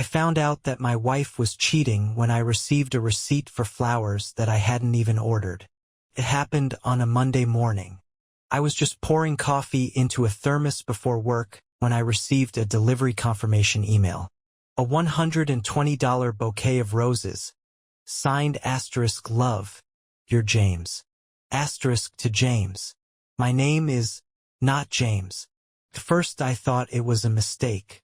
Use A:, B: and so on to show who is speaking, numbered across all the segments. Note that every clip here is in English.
A: I found out that my wife was cheating when I received a receipt for flowers that I hadn't even ordered. It happened on a Monday morning. I was just pouring coffee into a thermos before work when I received a delivery confirmation email. A $120 bouquet of roses. Signed * love. You're James. * to James. My name is not James. At first I thought it was a mistake.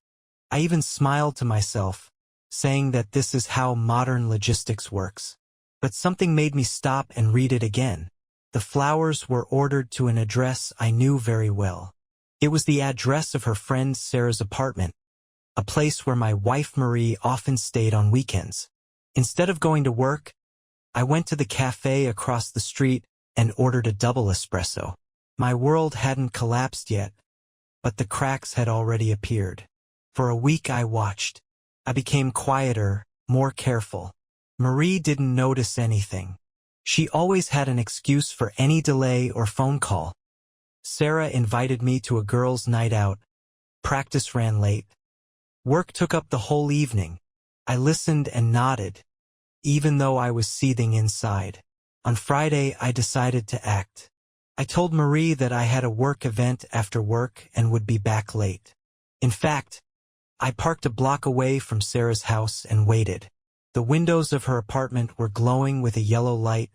A: I even smiled to myself, saying that this is how modern logistics works. But something made me stop and read it again. The flowers were ordered to an address I knew very well. It was the address of her friend Sarah's apartment, a place where my wife Marie often stayed on weekends. Instead of going to work, I went to the cafe across the street and ordered a double espresso. My world hadn't collapsed yet, but the cracks had already appeared. For a week I watched. I became quieter, more careful. Marie didn't notice anything. She always had an excuse for any delay or phone call. Sarah invited me to a girls' night out. Practice ran late. Work took up the whole evening. I listened and nodded, even though I was seething inside. On Friday, I decided to act. I told Marie that I had a work event after work and would be back late. In fact, I parked a block away from Sarah's house and waited. The windows of her apartment were glowing with a yellow light,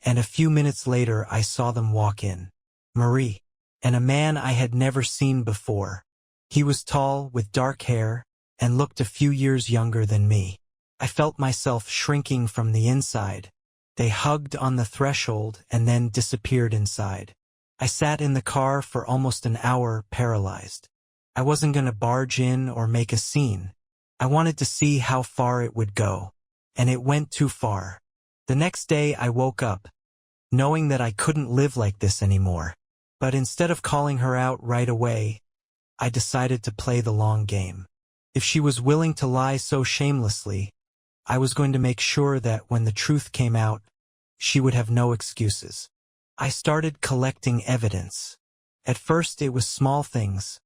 A: and a few minutes later I saw them walk in. Marie, and a man I had never seen before. He was tall, with dark hair, and looked a few years younger than me. I felt myself shrinking from the inside. They hugged on the threshold and then disappeared inside. I sat in the car for almost an hour, paralyzed. I wasn't going to barge in or make a scene. I wanted to see how far it would go. And it went too far. The next day I woke up, knowing that I couldn't live like this anymore. But instead of calling her out right away, I decided to play the long game. If she was willing to lie so shamelessly, I was going to make sure that when the truth came out, she would have no excuses. I started collecting evidence. At first it was small things.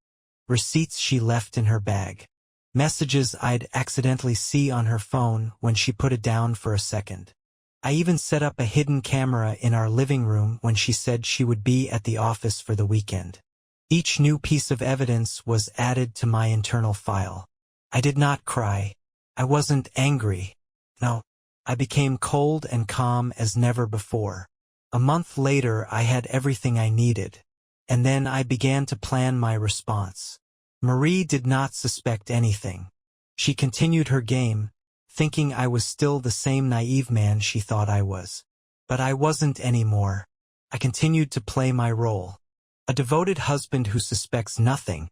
A: Receipts she left in her bag. Messages I'd accidentally see on her phone when she put it down for a second. I even set up a hidden camera in our living room when she said she would be at the office for the weekend. Each new piece of evidence was added to my internal file. I did not cry. I wasn't angry. No, I became cold and calm as never before. A month later I had everything I needed. And then I began to plan my response. Marie did not suspect anything. She continued her game, thinking I was still the same naive man she thought I was. But I wasn't anymore. I continued to play my role. A devoted husband who suspects nothing,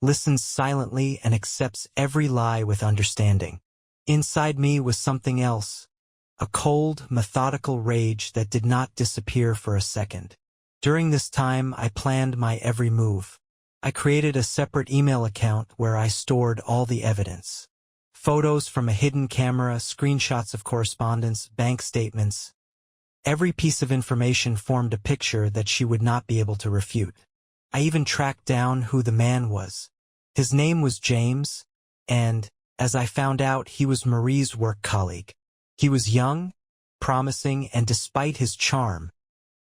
A: listens silently and accepts every lie with understanding. Inside me was something else, a cold, methodical rage that did not disappear for a second. During this time, I planned my every move. I created a separate email account where I stored all the evidence. Photos from a hidden camera, screenshots of correspondence, bank statements. Every piece of information formed a picture that she would not be able to refute. I even tracked down who the man was. His name was James, and, as I found out, he was Marie's work colleague. He was young, promising, and despite his charm,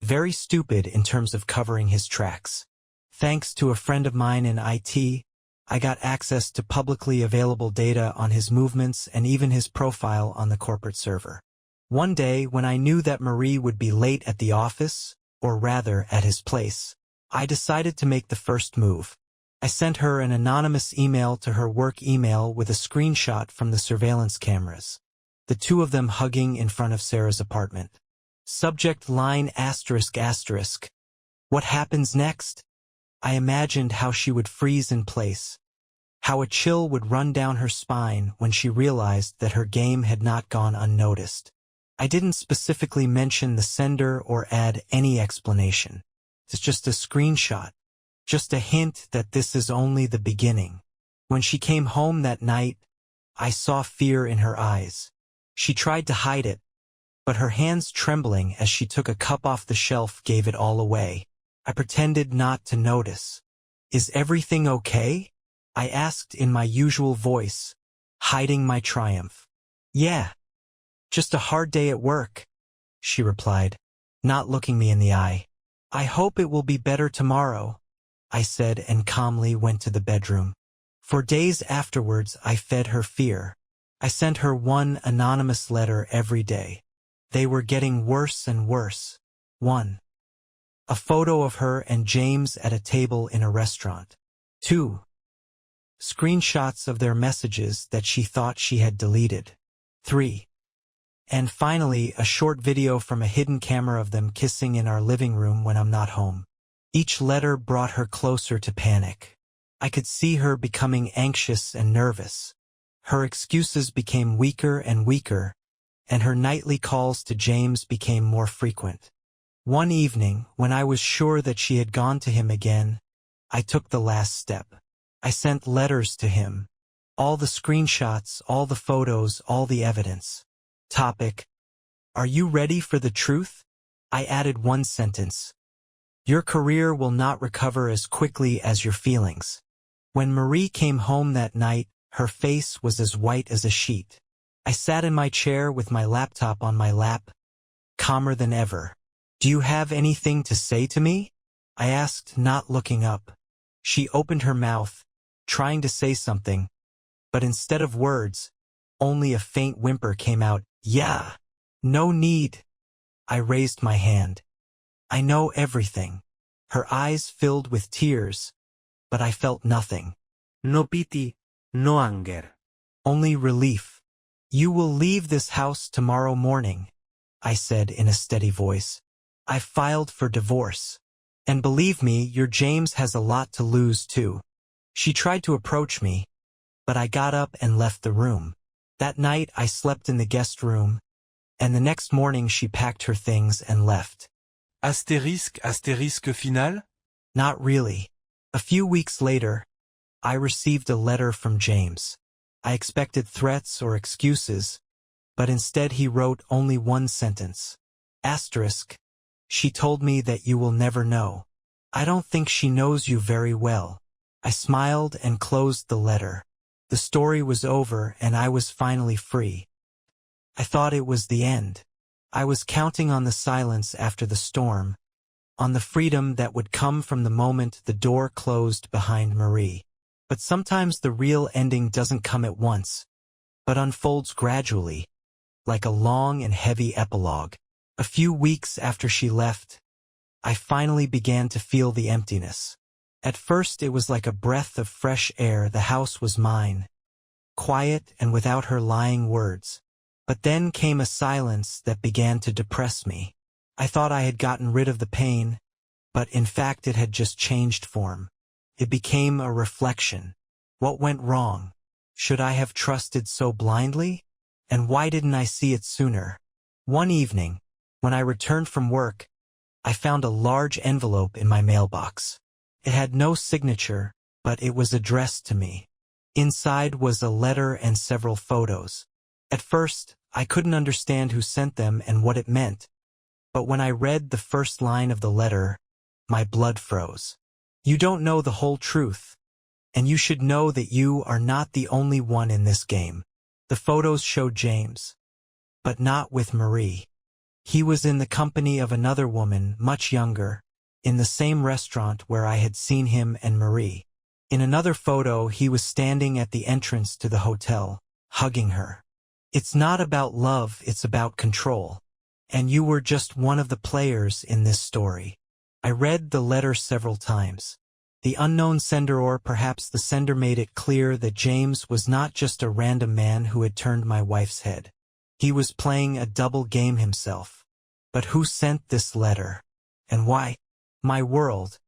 A: very stupid in terms of covering his tracks. Thanks to a friend of mine in IT, I got access to publicly available data on his movements and even his profile on the corporate server. One day, when I knew that Marie would be late at the office, or rather at his place, I decided to make the first move. I sent her an anonymous email to her work email with a screenshot from the surveillance cameras. The two of them hugging in front of Sarah's apartment. Subject line ***. What happens next? I imagined how she would freeze in place, how a chill would run down her spine when she realized that her game had not gone unnoticed. I didn't specifically mention the sender or add any explanation. It's just a screenshot, just a hint that this is only the beginning. When she came home that night, I saw fear in her eyes. She tried to hide it, but her hands trembling as she took a cup off the shelf gave it all away. I pretended not to notice. "Is everything okay?" I asked in my usual voice, hiding my triumph. Yeah, just a hard day at work, she replied, not looking me in the eye. I hope it will be better tomorrow, I said and calmly went to the bedroom. For days afterwards I fed her fear. I sent her one anonymous letter every day. They were getting worse and worse. 1. A photo of her and James at a table in a restaurant. 2. Screenshots of their messages that she thought she had deleted. 3. And finally, a short video from a hidden camera of them kissing in our living room when I'm not home. Each letter brought her closer to panic. I could see her becoming anxious and nervous. Her excuses became weaker and weaker, and her nightly calls to James became more frequent. One evening, when I was sure that she had gone to him again, I took the last step. I sent letters to him. All the screenshots, all the photos, all the evidence. Topic: Are you ready for the truth? I added one sentence. Your career will not recover as quickly as your feelings. When Marie came home that night, her face was as white as a sheet. I sat in my chair with my laptop on my lap, calmer than ever. Do you have anything to say to me? I asked, not looking up. She opened her mouth, trying to say something, but instead of words, only a faint whimper came out. Yeah. No need. I raised my hand. I know everything. Her eyes filled with tears, but I felt nothing.
B: No pity, no anger.
A: Only relief. You will leave this house tomorrow morning, I said in a steady voice. I filed for divorce. And believe me, your James has a lot to lose too. She tried to approach me, but I got up and left the room. That night I slept in the guest room, and the next morning she packed her things and left.
C: Astérisque final?
A: Not really. A few weeks later, I received a letter from James. I expected threats or excuses, but instead he wrote only one sentence. Asterisk. She told me that you will never know. I don't think she knows you very well. I smiled and closed the letter. The story was over and I was finally free. I thought it was the end. I was counting on the silence after the storm, on the freedom that would come from the moment the door closed behind Marie. But sometimes the real ending doesn't come at once, but unfolds gradually, like a long and heavy epilogue. A few weeks after she left, I finally began to feel the emptiness. At first it was like a breath of fresh air. The house was mine, quiet and without her lying words. But then came a silence that began to depress me. I thought I had gotten rid of the pain, but in fact it had just changed form. It became a reflection. What went wrong? Should I have trusted so blindly? And why didn't I see it sooner? One evening, when I returned from work, I found a large envelope in my mailbox. It had no signature, but it was addressed to me. Inside was a letter and several photos. At first, I couldn't understand who sent them and what it meant, but when I read the first line of the letter, my blood froze. You don't know the whole truth, and you should know that you are not the only one in this game. The photos showed James, but not with Marie. He was in the company of another woman, much younger, in the same restaurant where I had seen him and Marie. In another photo, he was standing at the entrance to the hotel, hugging her. It's not about love, it's about control. And you were just one of the players in this story. I read the letter several times. The unknown sender, or perhaps the sender, made it clear that James was not just a random man who had turned my wife's head. He was playing a double game himself. But who sent this letter? And why? My world,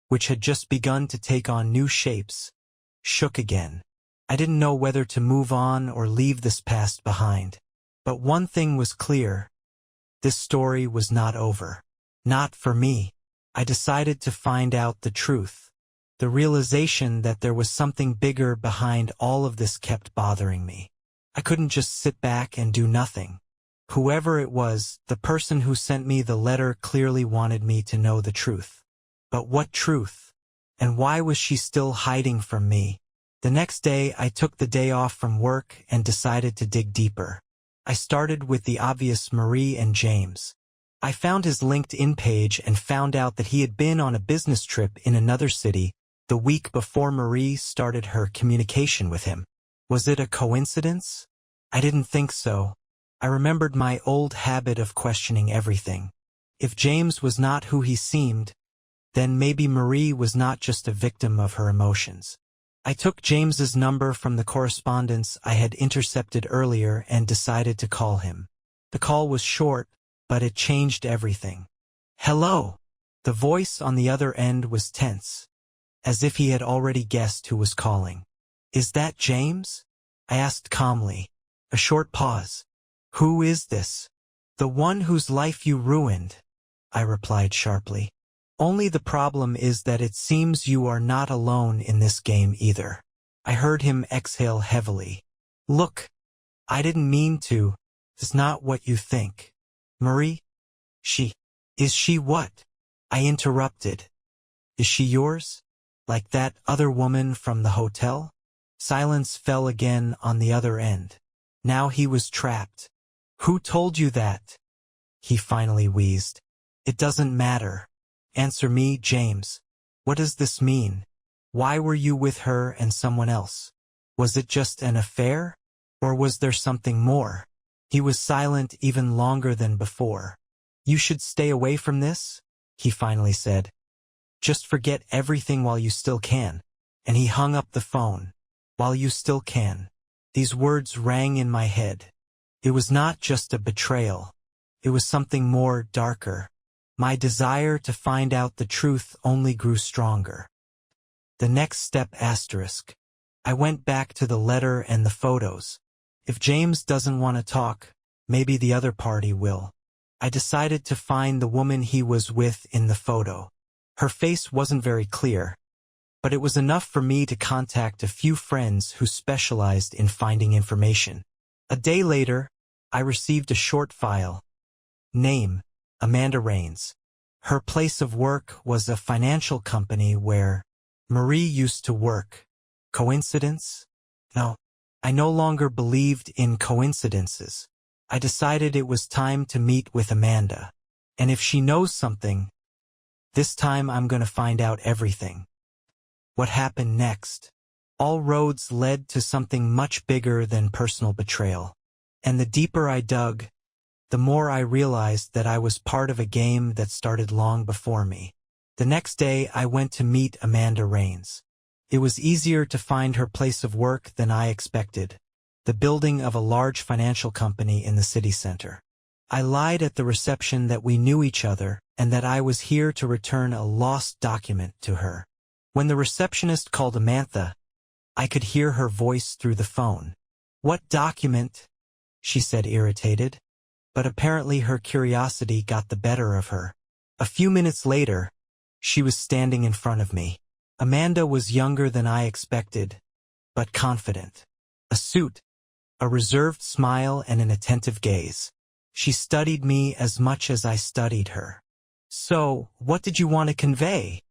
A: which had just begun to take on new shapes, shook again. I didn't know whether to move on or leave this past behind. But one thing was clear. This story was not over. Not for me. I decided to find out the truth. The realization that there was something bigger behind all of this kept bothering me. I couldn't just sit back and do nothing. Whoever it was, the person who sent me the letter clearly wanted me to know the truth. But what truth? And why was she still hiding from me? The next day, I took the day off from work and decided to dig deeper. I started with the obvious Marie and James. I found his LinkedIn page and found out that he had been on a business trip in another city the week before Marie started her communication with him. Was it a coincidence? I didn't think so. I remembered my old habit of questioning everything. If James was not who he seemed, then maybe Marie was not just a victim of her emotions. I took James's number from the correspondence I had intercepted earlier and decided to call him. The call was short, but it changed everything. Hello! The voice on the other end was tense, as if he had already guessed who was calling. Is that James? I asked calmly. A short pause. Who is this? The one whose life you ruined, I replied sharply. Only the problem is that it seems you are not alone in this game either. I heard him exhale heavily. Look, I didn't mean to. It's not what you think. Marie? Is she what? I interrupted. Is she yours? Like that other woman from the hotel? Silence fell again on the other end. Now he was trapped. Who told you that? He finally wheezed. It doesn't matter. Answer me, James. What does this mean? Why were you with her and someone else? Was it just an affair? Or was there something more? He was silent even longer than before. You should stay away from this, he finally said. Just forget everything while you still can. And he hung up the phone. While you still can. These words rang in my head. It was not just a betrayal. It was something more darker. My desire to find out the truth only grew stronger. The next step asterisk. I went back to the letter and the photos. If James doesn't want to talk, maybe the other party will. I decided to find the woman he was with in the photo. Her face wasn't very clear, but it was enough for me to contact a few friends who specialized in finding information. A day later, I received a short file. Name: Amanda Rains. Her place of work was a financial company where Marie used to work. Coincidence? No. I no longer believed in coincidences. I decided it was time to meet with Amanda. And if she knows something, this time I'm going to find out everything. What happened next? All roads led to something much bigger than personal betrayal. And the deeper I dug, the more I realized that I was part of a game that started long before me. The next day, I went to meet Amanda Rains. It was easier to find her place of work than I expected, the building of a large financial company in the city center. I lied at the reception that we knew each other and that I was here to return a lost document to her. When the receptionist called Amantha, I could hear her voice through the phone. What document? She said, irritated. But apparently her curiosity got the better of her. A few minutes later, she was standing in front of me. Amanda was younger than I expected, but confident. A suit, a reserved smile, and an attentive gaze. She studied me as much as I studied her. So, what did you want to convey?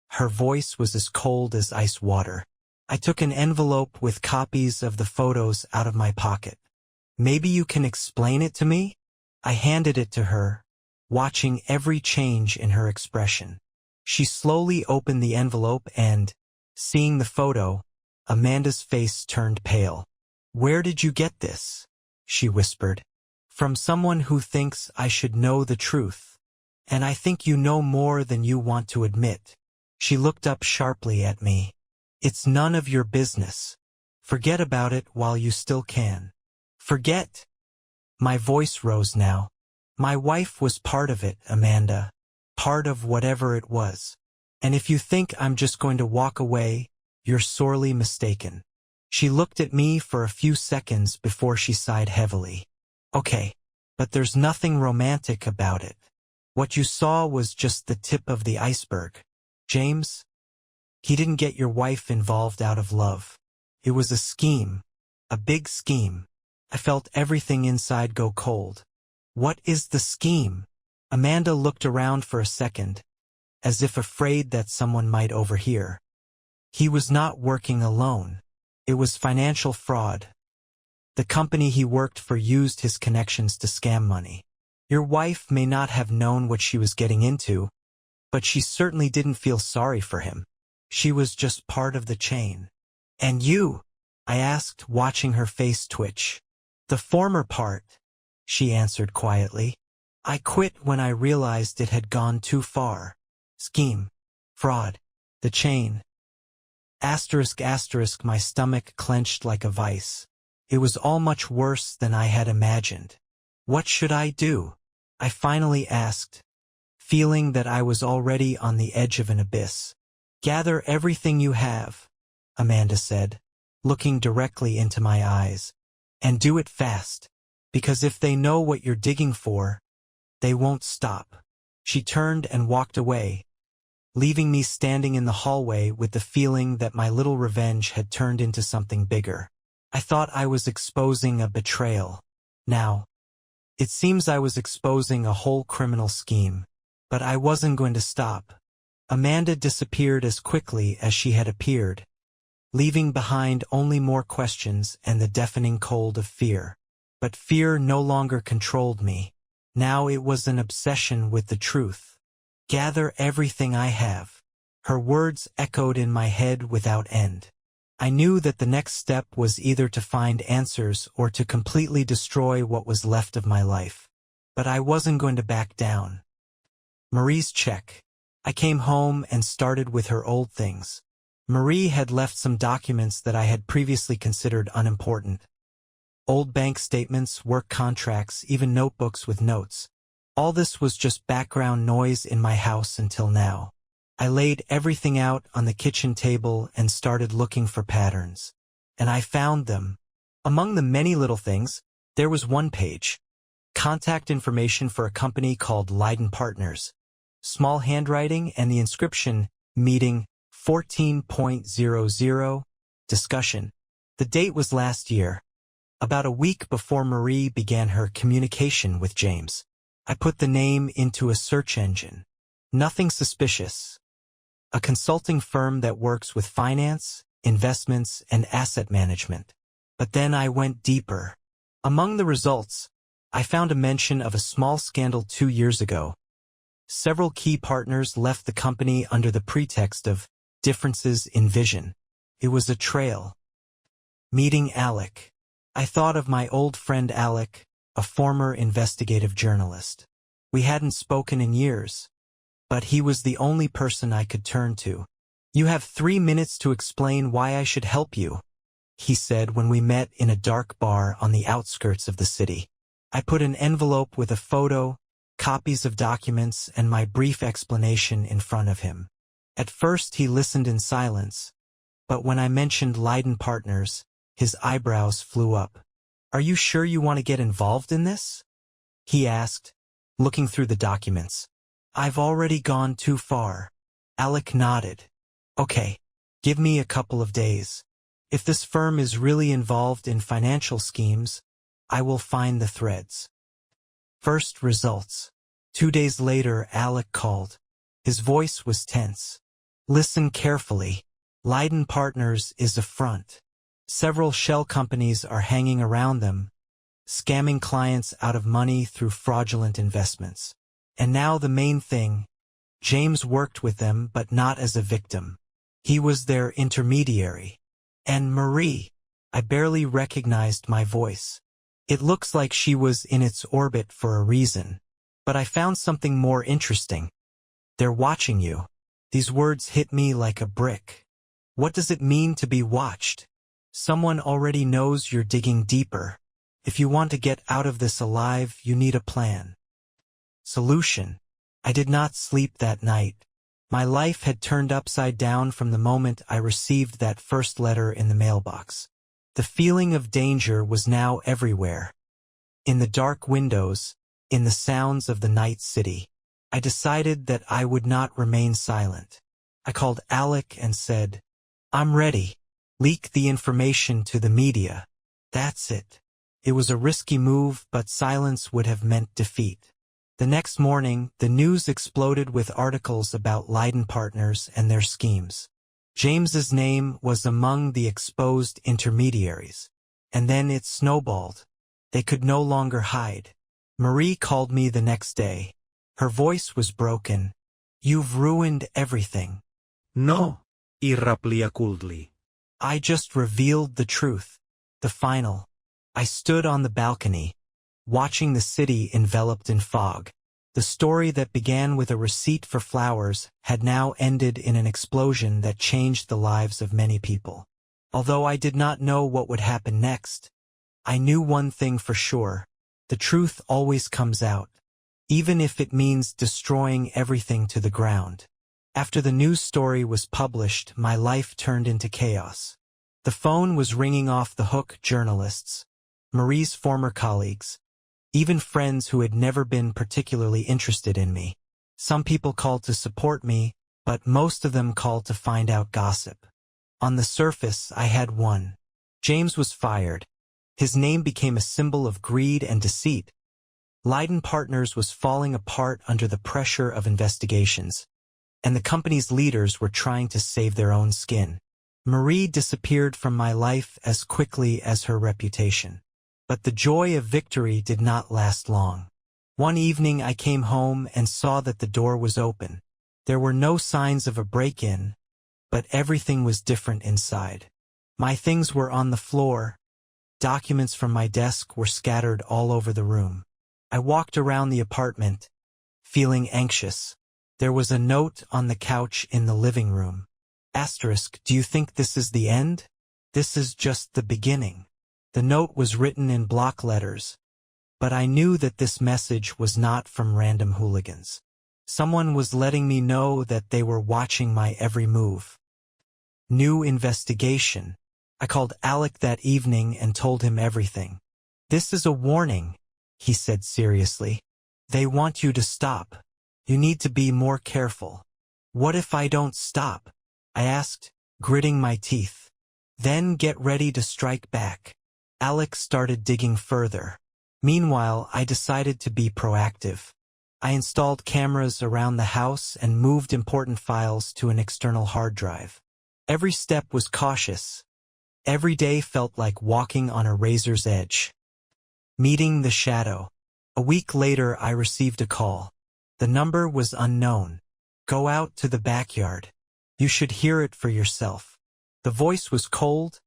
A: Her voice was as cold as ice water. I took an envelope with copies of the photos out of my pocket. Maybe you can explain it to me? I handed it to her, watching every change in her expression. She slowly opened the envelope and, seeing the photo, Amanda's face turned pale. Where did you get this? She whispered. From someone who thinks I should know the truth. And I think you know more than you want to admit. She looked up sharply at me. It's none of your business. Forget about it while you still can. Forget. My voice rose now. My wife was part of it, Amanda. Part of whatever it was. And if you think I'm just going to walk away, you're sorely mistaken. She looked at me for a few seconds before she sighed heavily. Okay, but there's nothing romantic about it. What you saw was just the tip of the iceberg. James? He didn't get your wife involved out of love. It was a scheme. A big scheme. I felt everything inside go cold. What is the scheme? Amanda looked around for a second, as if afraid that someone might overhear. He was not working alone. It was financial fraud. The company he worked for used his connections to scam money. Your wife may not have known what she was getting into, but she certainly didn't feel sorry for him. She was just part of the chain. And you? I asked, watching her face twitch. The former part, she answered quietly. I quit when I realized it had gone too far. Scheme. Fraud. The chain. Asterisk asterisk, my stomach clenched like a vice. It was all much worse than I had imagined. What should I do? I finally asked, feeling that I was already on the edge of an abyss. Gather everything you have, Amanda said, looking directly into my eyes. And do it fast, because if they know what you're digging for, they won't stop. She turned and walked away, leaving me standing in the hallway with the feeling that my little revenge had turned into something bigger. I thought I was exposing a betrayal. Now, it seems I was exposing a whole criminal scheme. But I wasn't going to stop. Amanda disappeared as quickly as she had appeared, leaving behind only more questions and the deafening cold of fear. But fear no longer controlled me. Now it was an obsession with the truth. Gather everything I have. Her words echoed in my head without end. I knew that the next step was either to find answers or to completely destroy what was left of my life. But I wasn't going to back down. Marie's check. I came home and started with her old things. Marie had left some documents that I had previously considered unimportant. Old bank statements, work contracts, even notebooks with notes. All this was just background noise in my house until now. I laid everything out on the kitchen table and started looking for patterns. And I found them. Among the many little things, there was one page. Contact information for a company called Leiden Partners. Small handwriting and the inscription, meeting 14.00, discussion. The date was last year, about a week before Marie began her communication with James. I put the name into a search engine. Nothing suspicious. A consulting firm that works with finance, investments, and asset management. But then I went deeper. Among the results, I found a mention of a small scandal 2 years ago. Several key partners left the company under the pretext of differences in vision. It was a trail. Meeting Alec. I thought of my old friend Alec, a former investigative journalist. We hadn't spoken in years, but he was the only person I could turn to. You have 3 minutes to explain why I should help you, he said when we met in a dark bar on the outskirts of the city. I put an envelope with a photo, copies of documents, and my brief explanation in front of him. At first he listened in silence, but when I mentioned Leiden Partners, his eyebrows flew up. Are you sure you want to get involved in this? He asked, looking through the documents. I've already gone too far. Alec nodded. Okay, give me a couple of days. If this firm is really involved in financial schemes, I will find the threads. First results. 2 days later, Alec called. His voice was tense. Listen carefully. Leiden Partners is a front. Several shell companies are hanging around them, scamming clients out of money through fraudulent investments. And now the main thing, James worked with them but not as a victim. He was their intermediary. And Marie, I barely recognized my voice. It looks like she was in its orbit for a reason. But I found something more interesting. They're watching you. These words hit me like a brick. What does it mean to be watched? Someone already knows you're digging deeper. If you want to get out of this alive, you need a plan. Solution. I did not sleep that night. My life had turned upside down from the moment I received that first letter in the mailbox. The feeling of danger was now everywhere. In the dark windows, in the sounds of the night city. I decided that I would not remain silent. I called Alec and said, I'm ready. Leak the information to the media. That's it. It was a risky move, but silence would have meant defeat. The next morning, the news exploded with articles about Leiden Partners and their schemes. James's name was among the exposed intermediaries. And then it snowballed. They could no longer hide. Marie called me the next day. Her voice was broken. "You've ruined everything."
B: No, irraplia coldly.
A: I just revealed the truth. The final. I stood on the balcony, watching the city enveloped in fog. The story that began with a receipt for flowers had now ended in an explosion that changed the lives of many people. Although I did not know what would happen next, I knew one thing for sure. The truth always comes out, even if it means destroying everything to the ground. After the news story was published, my life turned into chaos. The phone was ringing off the hook. Journalists, Marie's former colleagues, even friends who had never been particularly interested in me. Some people called to support me, but most of them called to find out gossip. On the surface, I had won. James was fired. His name became a symbol of greed and deceit. Leiden Partners was falling apart under the pressure of investigations, and the company's leaders were trying to save their own skin. Marie disappeared from my life as quickly as her reputation. But the joy of victory did not last long. One evening I came home and saw that the door was open. There were no signs of a break-in, but everything was different inside. My things were on the floor. Documents from my desk were scattered all over the room. I walked around the apartment, feeling anxious. There was a note on the couch in the living room. Asterisk, do you think this is the end? This is just the beginning. The note was written in block letters, but I knew that this message was not from random hooligans. Someone was letting me know that they were watching my every move. New investigation. I called Alec that evening and told him everything. "This is a warning," he said seriously. "They want you to stop. You need to be more careful." "What if I don't stop?" I asked, gritting my teeth. "Then get ready to strike back." Alec started digging further. Meanwhile, I decided to be proactive. I installed cameras around the house and moved important files to an external hard drive. Every step was cautious. Every day felt like walking on a razor's edge. Meeting the shadow. A week later, I received a call. The number was unknown. "Go out to the backyard. You should hear it for yourself." The voice was cold,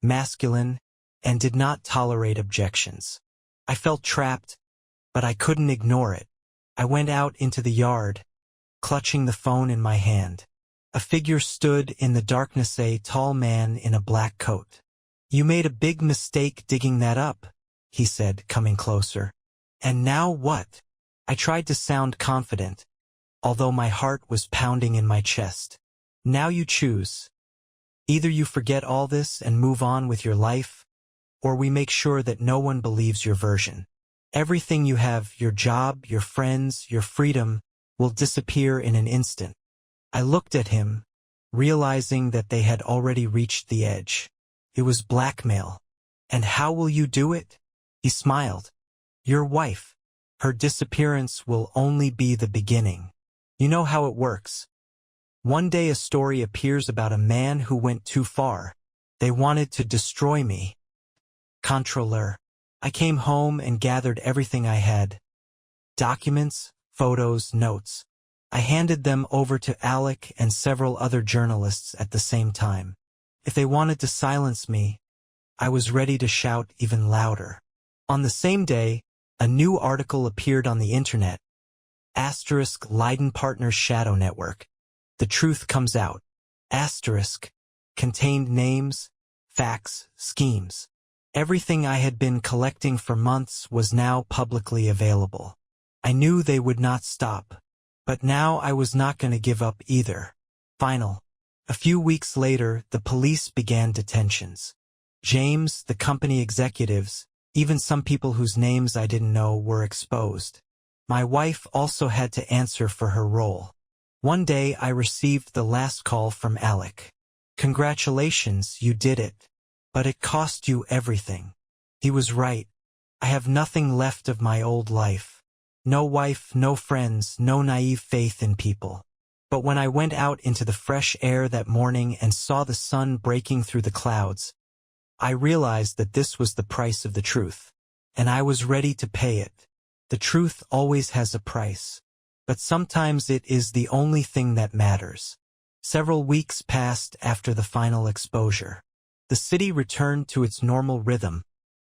A: masculine, and did not tolerate objections. I felt trapped, but I couldn't ignore it. I went out into the yard, clutching the phone in my hand. A figure stood in the darkness, a tall man in a black coat. "You made a big mistake digging that up," he said, coming closer. "And now what?" I tried to sound confident, although my heart was pounding in my chest. "Now you choose. Either you forget all this and move on with your life, or we make sure that no one believes your version. Everything you have, your job, your friends, your freedom, will disappear in an instant." I looked at him, realizing that they had already reached the edge. It was blackmail. "And how will you do it?" He smiled. "Your wife. Her disappearance will only be the beginning. You know how it works. One day a story appears about a man who went too far. They wanted to destroy me." Controller. I came home and gathered everything I had. Documents, photos, notes. I handed them over to Alec and several other journalists at the same time. If they wanted to silence me, I was ready to shout even louder. On the same day, a new article appeared on the internet. Asterisk Leiden Partners Shadow Network. The truth comes out. Asterisk contained names, facts, schemes. Everything I had been collecting for months was now publicly available. I knew they would not stop, but now I was not going to give up either. Final. A few weeks later, the police began detentions. James, the company executives, even some people whose names I didn't know, were exposed. My wife also had to answer for her role. One day I received the last call from Alec. "Congratulations, you did it. But it cost you everything." He was right. I have nothing left of my old life. No wife, no friends, no naive faith in people. But when I went out into the fresh air that morning and saw the sun breaking through the clouds, I realized that this was the price of the truth. And I was ready to pay it. The truth always has a price. But sometimes it is the only thing that matters. Several weeks passed after the final exposure. The city returned to its normal rhythm,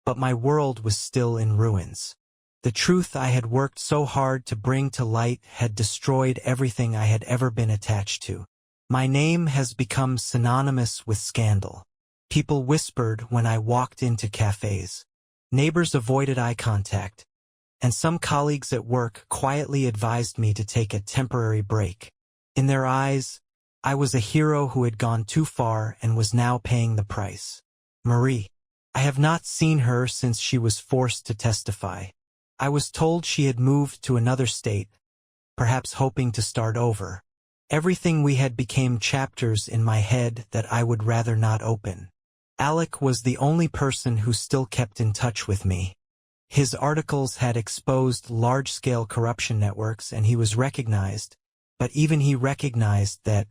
A: but my world was still in ruins. The truth I had worked so hard to bring to light had destroyed everything I had ever been attached to. My name has become synonymous with scandal. People whispered when I walked into cafes. Neighbors avoided eye contact, and some colleagues at work quietly advised me to take a temporary break. In their eyes, I was a hero who had gone too far and was now paying the price. Marie. I have not seen her since she was forced to testify. I was told she had moved to another state, perhaps hoping to start over. Everything we had became chapters in my head that I would rather not open. Alec was the only person who still kept in touch with me. His articles had exposed large-scale corruption networks and he was recognized, but even he recognized that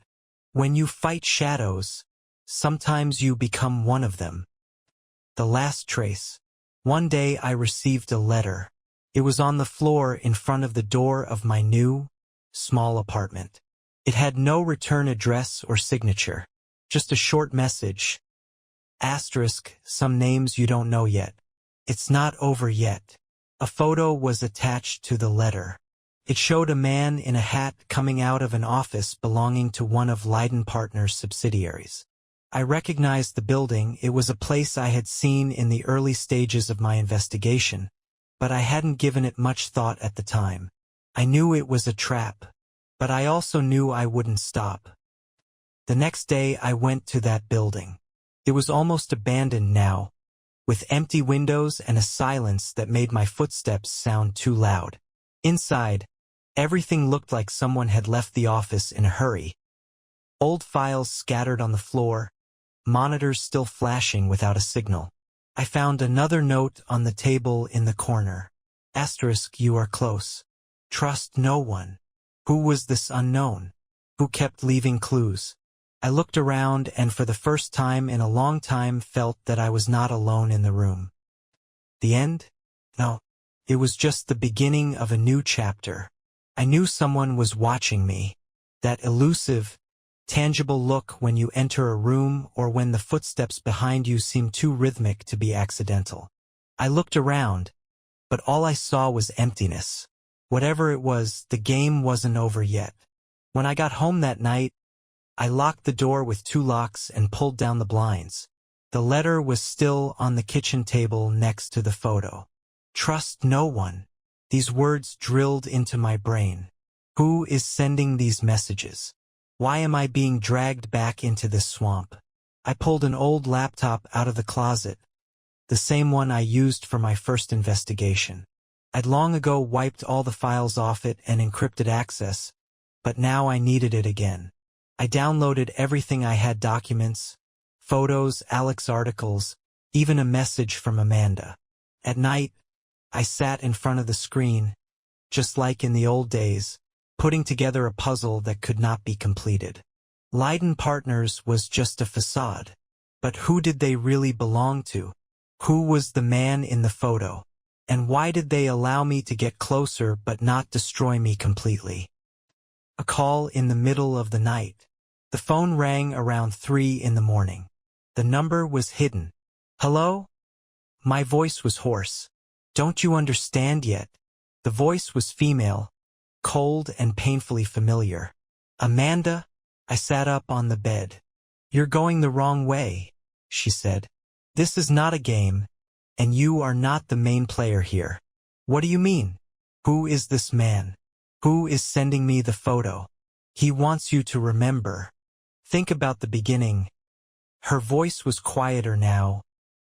A: when you fight shadows, sometimes you become one of them. The last trace. One day I received a letter. It was on the floor in front of the door of my new, small apartment. It had no return address or signature. Just a short message. Asterisk, some names you don't know yet. It's not over yet. A photo was attached to the letter. It showed a man in a hat coming out of an office belonging to one of Leiden Partners' subsidiaries. I recognized the building. It was a place I had seen in the early stages of my investigation, but I hadn't given it much thought at the time. I knew it was a trap, but I also knew I wouldn't stop. The next day I went to that building. It was almost abandoned now, with empty windows and a silence that made my footsteps sound too loud. Inside, everything looked like someone had left the office in a hurry. Old files scattered on the floor, monitors still flashing without a signal. I found another note on the table in the corner. Asterisk, you are close. Trust no one. Who was this unknown? Who kept leaving clues? I looked around and for the first time in a long time felt that I was not alone in the room. The end? No. It was just the beginning of a new chapter. I knew someone was watching me. That elusive, tangible look when you enter a room or when the footsteps behind you seem too rhythmic to be accidental. I looked around, but all I saw was emptiness. Whatever it was, the game wasn't over yet. When I got home that night, I locked the door with 2 locks and pulled down the blinds. The letter was still on the kitchen table next to the photo. Trust no one. These words drilled into my brain. Who is sending these messages? Why am I being dragged back into this swamp? I pulled an old laptop out of the closet, the same one I used for my first investigation. I'd long ago wiped all the files off it and encrypted access, but now I needed it again. I downloaded everything I had: documents, photos, Alec's articles, even a message from Amanda. At night, I sat in front of the screen, just like in the old days, putting together a puzzle that could not be completed. Leiden Partners was just a facade. But who did they really belong to? Who was the man in the photo? And why did they allow me to get closer but not destroy me completely? A call in the middle of the night. The phone rang around 3 in the morning. The number was hidden. Hello? My voice was hoarse. Don't you understand yet? The voice was female, cold and painfully familiar. Amanda? I sat up on the bed. You're going the wrong way, she said. This is not a game, and you are not the main player here. What do you mean? Who is this man? Who is sending me the photo? He wants you to remember. Think about the beginning. Her voice was quieter now.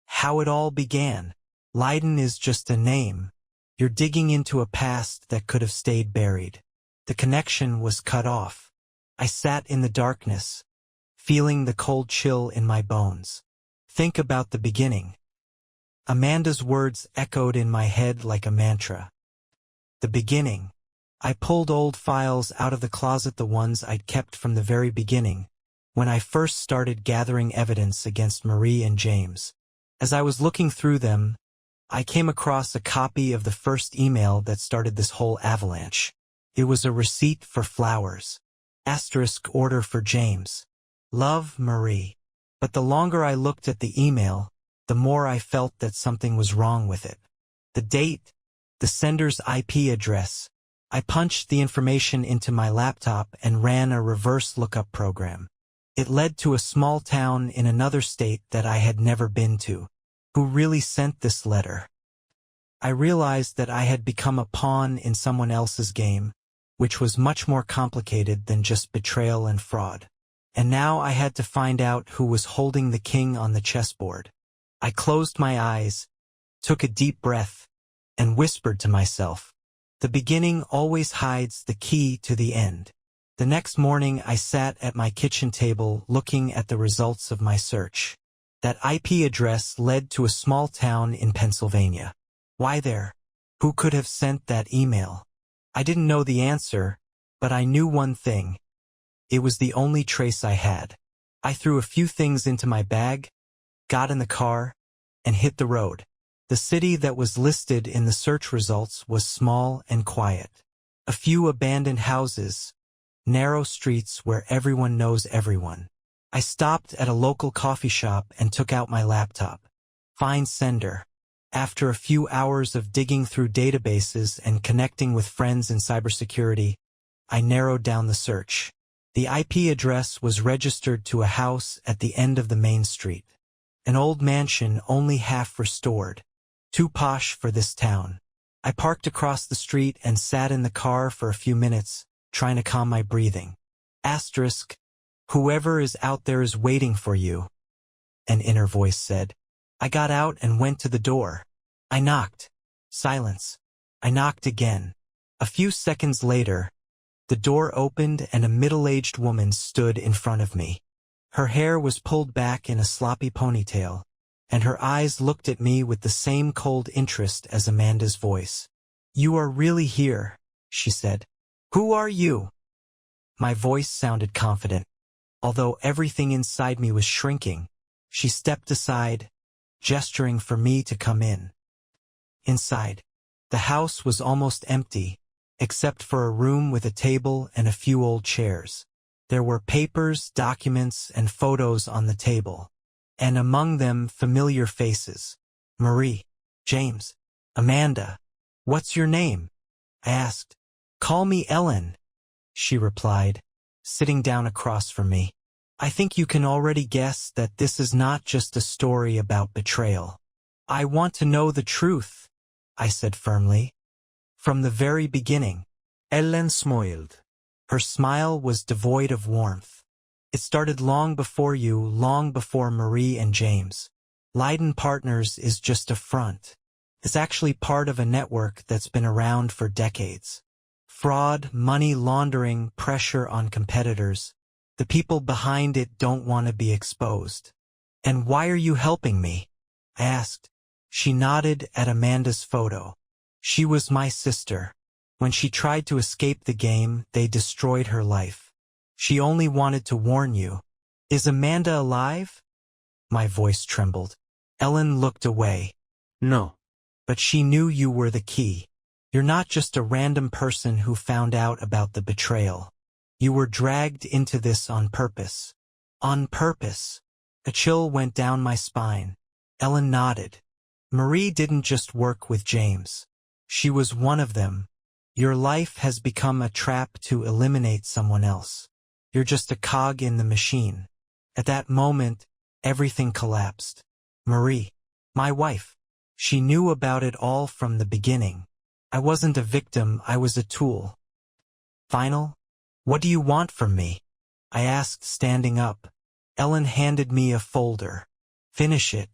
A: How it all began. Leiden is just a name. You're digging into a past that could have stayed buried. The connection was cut off. I sat in the darkness, feeling the cold chill in my bones. Think about the beginning. Amanda's words echoed in my head like a mantra. The beginning. I pulled old files out of the closet, the ones I'd kept from the very beginning, when I first started gathering evidence against Marie and James. As I was looking through them, I came across a copy of the first email that started this whole avalanche. It was a receipt for flowers. * order for James. Love, Marie. But the longer I looked at the email, the more I felt that something was wrong with it. The date, the sender's IP address. I punched the information into my laptop and ran a reverse lookup program. It led to a small town in another state that I had never been to. Who really sent this letter? I realized that I had become a pawn in someone else's game, which was much more complicated than just betrayal and fraud. And now I had to find out who was holding the king on the chessboard. I closed my eyes, took a deep breath, and whispered to myself, "The beginning always hides the key to the end." The next morning I sat at my kitchen table looking at the results of my search. That IP address led to a small town in Pennsylvania. Why there? Who could have sent that email? I didn't know the answer, but I knew one thing. It was the only trace I had. I threw a few things into my bag, got in the car, and hit the road. The city that was listed in the search results was small and quiet. A few abandoned houses, narrow streets where everyone knows everyone. I stopped at a local coffee shop and took out my laptop. Find sender. After a few hours of digging through databases and connecting with friends in cybersecurity, I narrowed down the search. The IP address was registered to a house at the end of the main street. An old mansion only half restored. Too posh for this town. I parked across the street and sat in the car for a few minutes, trying to calm my breathing. * Whoever is out there is waiting for you, an inner voice said. I got out and went to the door. I knocked. Silence. I knocked again. A few seconds later, the door opened and a middle-aged woman stood in front of me. Her hair was pulled back in a sloppy ponytail, and her eyes looked at me with the same cold interest as Amanda's voice. "You are really here," she said. "Who are you?" My voice sounded confident. Although everything inside me was shrinking, she stepped aside, gesturing for me to come in. Inside, the house was almost empty, except for a room with a table and a few old chairs. There were papers, documents, and photos on the table, and among them familiar faces. Marie, James, Amanda. "What's your name?" I asked. "Call me Ellen," she replied, sitting down across from me. "I think you can already guess that this is not just a story about betrayal. I want to know the truth," I said firmly. "From the very beginning."
B: Ellen smiled.
A: Her smile was devoid of warmth. "It started long before you, long before Marie and James. Leiden Partners is just a front. It's actually part of a network that's been around for decades. Fraud, money laundering, pressure on competitors. The people behind it don't want to be exposed." "And why are you helping me?" I asked. She nodded at Amanda's photo. "She was my sister. When she tried to escape the game, they destroyed her life. She only wanted to warn you. Is Amanda alive?" My voice trembled. Ellen looked away.
B: "No."
A: "But she knew you were the key. You're not just a random person who found out about the betrayal. You were dragged into this on purpose." "On purpose?" A chill went down my spine. Ellen nodded. "Marie didn't just work with James. She was one of them. Your life has become a trap to eliminate someone else. You're just a cog in the machine." At that moment, everything collapsed. Marie, my wife, she knew about it all from the beginning. I wasn't a victim, I was a tool. "Final? What do you want from me?" I asked, standing up. Ellen handed me a folder. "Finish it.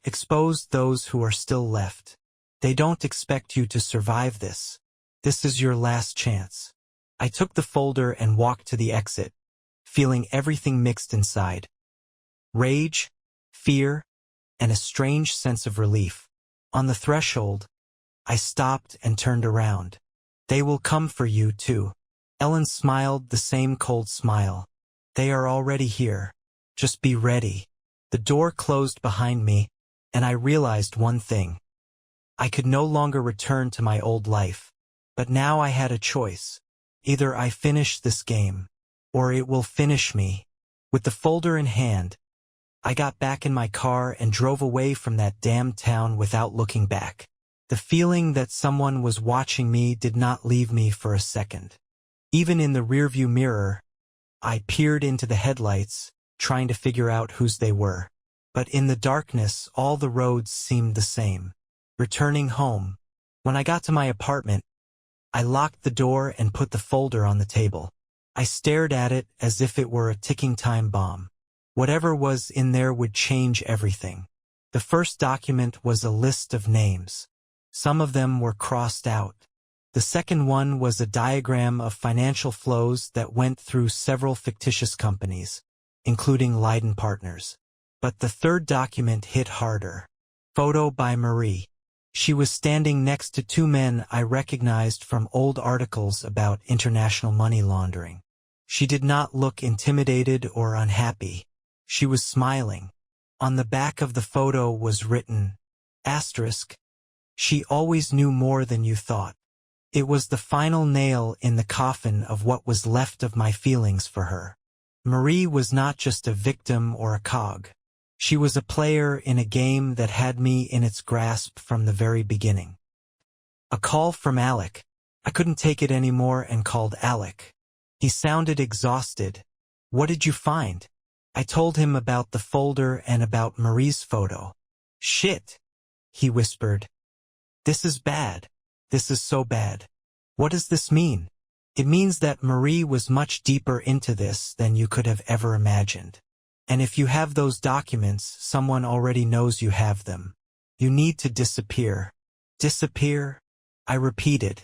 A: Expose those who are still left. They don't expect you to survive this. This is your last chance." I took the folder and walked to the exit, feeling everything mixed inside. Rage, fear, and a strange sense of relief. On the threshold, I stopped and turned around. They will come for you, too. Ellen smiled the same cold smile. They are already here. Just be ready. The door closed behind me, and I realized one thing. I could no longer return to my old life. But now I had a choice. Either I finish this game, or it will finish me. With the folder in hand, I got back in my car and drove away from that damn town without looking back. The feeling that someone was watching me did not leave me for a second. Even in the rearview mirror, I peered into the headlights, trying to figure out whose they were. But in the darkness, all the roads seemed the same. Returning home. When I got to my apartment, I locked the door and put the folder on the table. I stared at it as if it were a ticking time bomb. Whatever was in there would change everything. The first document was a list of names. Some of them were crossed out. The second one was a diagram of financial flows that went through several fictitious companies, including Leiden Partners. But the third document hit harder. Photo by Marie. She was standing next to two men I recognized from old articles about international money laundering. She did not look intimidated or unhappy. She was smiling. On the back of the photo was written, asterisk, she always knew more than you thought. It was the final nail in the coffin of what was left of my feelings for her. Marie was not just a victim or a cog. She was a player in a game that had me in its grasp from the very beginning. A call from Alec. I couldn't take it anymore and called Alec. He sounded exhausted. What did you find? I told him about the folder and about Marie's photo. Shit, he whispered. This is bad. This is so bad. What does this mean? It means that Marie was much deeper into this than you could have ever imagined. And if you have those documents, someone already knows you have them. You need to disappear. Disappear? I repeated.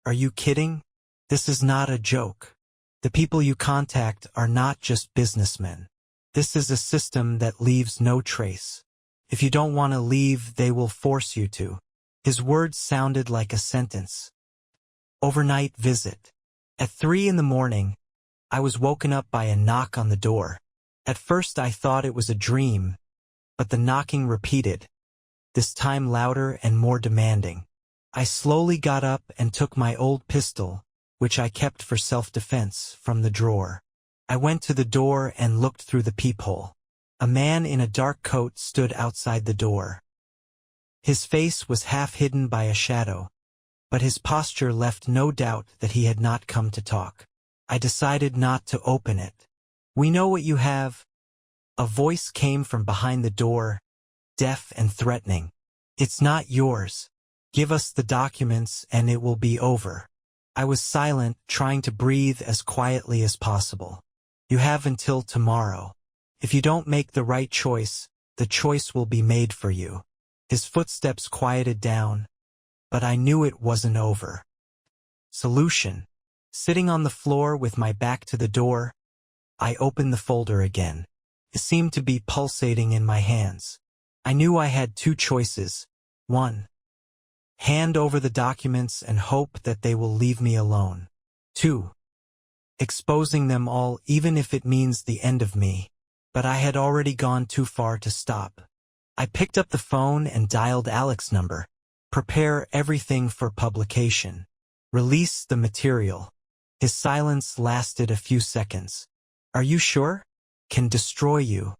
A: Are you kidding? This is not a joke. The people you contact are not just businessmen. This is a system that leaves no trace. If you don't want to leave, they will force you to. His words sounded like a sentence. Overnight visit. At 3 a.m, I was woken up by a knock on the door. At first I thought it was a dream, but the knocking repeated, this time louder and more demanding. I slowly got up and took my old pistol, which I kept for self-defense, from the drawer. I went to the door and looked through the peephole. A man in a dark coat stood outside the door. His face was half hidden by a shadow, but his posture left no doubt that he had not come to talk. I decided not to open it. We know what you have. A voice came from behind the door, deaf and threatening. It's not yours. Give us the documents and it will be over. I was silent, trying to breathe as quietly as possible. You have until tomorrow. If you don't make the right choice, the choice will be made for you. His footsteps quieted down, but I knew it wasn't over. Solution. Sitting on the floor with my back to the door, I opened the folder again. It seemed to be pulsating in my hands. I knew I had two choices. 1. Hand over the documents and hope that they will leave me alone. 2. Exposing them all, even if it means the end of me. But I had already gone too far to stop. I picked up the phone and dialed Alec's number. Prepare everything for publication. Release the material. His silence lasted a few seconds. Are you sure? Can destroy you.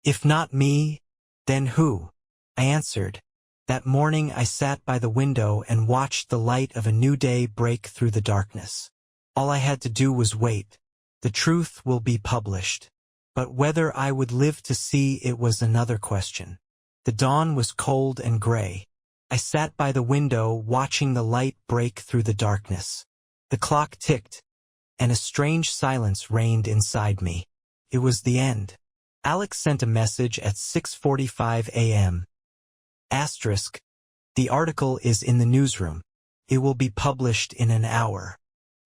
A: If not me, then who? I answered. That morning I sat by the window and watched the light of a new day break through the darkness. All I had to do was wait. The truth will be published. But whether I would live to see it was another question. The dawn was cold and gray. I sat by the window watching the light break through the darkness. The clock ticked, and a strange silence reigned inside me. It was the end. Alex sent a message at 6:45 a.m. Asterisk. The article is in the newsroom. It will be published in an hour.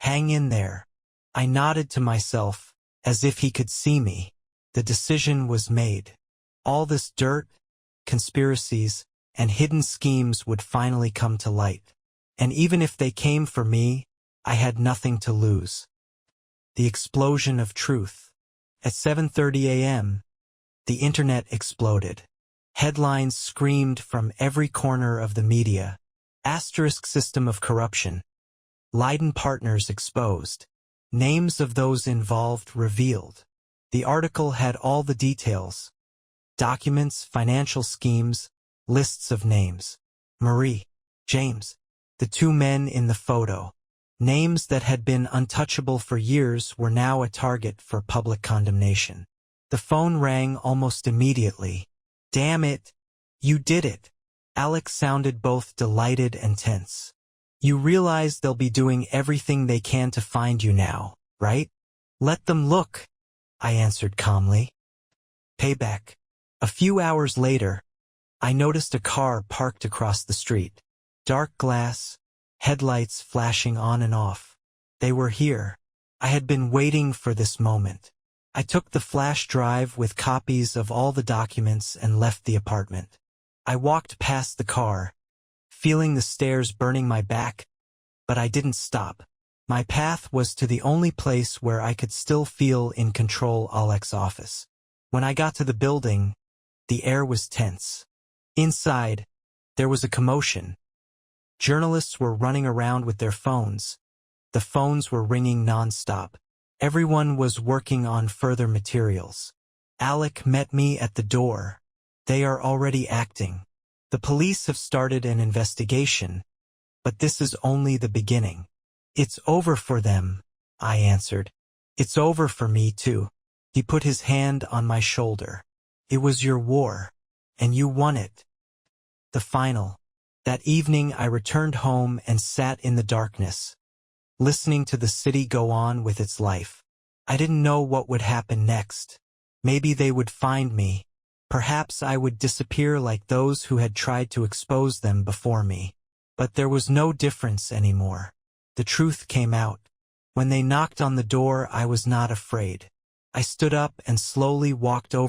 A: Hang in there. I nodded to myself, as if he could see me. The decision was made. All this dirt, conspiracies, and hidden schemes would finally come to light. And even if they came for me, I had nothing to lose. The explosion of truth. At 7:30 a.m., the internet exploded. Headlines screamed from every corner of the media. Asterisk system of corruption. Leiden partners exposed. Names of those involved revealed. The article had all the details. Documents, financial schemes, lists of names. Marie, James, the two men in the photo. Names that had been untouchable for years were now a target for public condemnation. The phone rang almost immediately. Damn it! You did it! Alex sounded both delighted and tense. You realize they'll be doing everything they can to find you now, right? Let them look, I answered calmly. Payback. A few hours later, I noticed a car parked across the street. Dark glass, headlights flashing on and off. They were here. I had been waiting for this moment. I took the flash drive with copies of all the documents and left the apartment. I walked past the car, feeling the stares burning my back, but I didn't stop. My path was to the only place where I could still feel in control, Alex's office. When I got to the building, the air was tense. Inside, there was a commotion. Journalists were running around with their phones. The phones were ringing nonstop. Everyone was working on further materials. Alec met me at the door. They are already acting. The police have started an investigation, but this is only the beginning. It's over for them, I answered. It's over for me too. He put his hand on my shoulder. It was your war, and you won it. The final. That evening I returned home and sat in the darkness, listening to the city go on with its life. I didn't know what would happen next. Maybe they would find me. Perhaps I would disappear like those who had tried to expose them before me. But there was no difference anymore. The truth came out. When they knocked on the door, I was not afraid. I stood up and slowly walked over